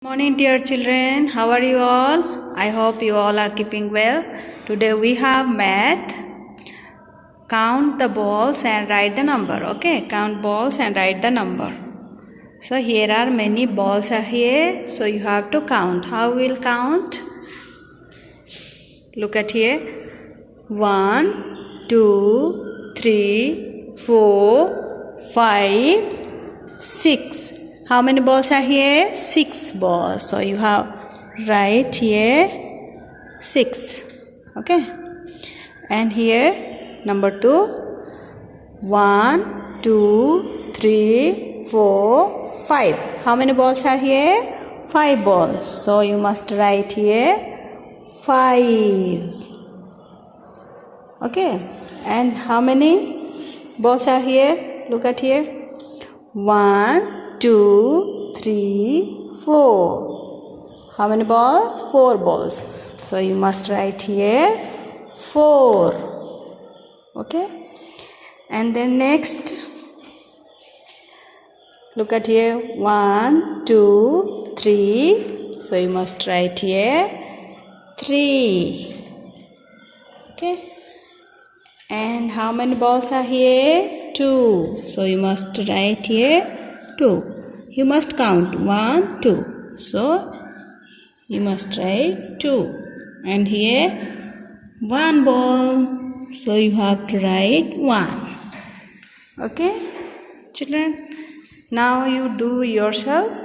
Morning, dear children. How are you all? I hope you all are keeping well. Today we have math. Count the balls and write the number. Okay, count balls and write the number. So here are many balls are here. So you have to count. How will count? Look at here. 1, 2, 3, 4, 5, 6. How many balls are here? 6 balls. So you have write here 6. Okay. And here number 2. 1, 2, 3, 4, 5. How many balls are here? 5 balls. So you must write here 5. Okay. And how many balls are here? Look at here. 1, 2, 3, 4. How many balls? 4 balls. So you must write here 4. Okay. And then next, look at here. 1, 2, 3. So you must write here 3. Okay. And how many balls are here? 2. So you must write here 2. You must count 1, 2. So you must write 2. And here 1 ball. So you have to write 1. Okay, children? Now you do yourself.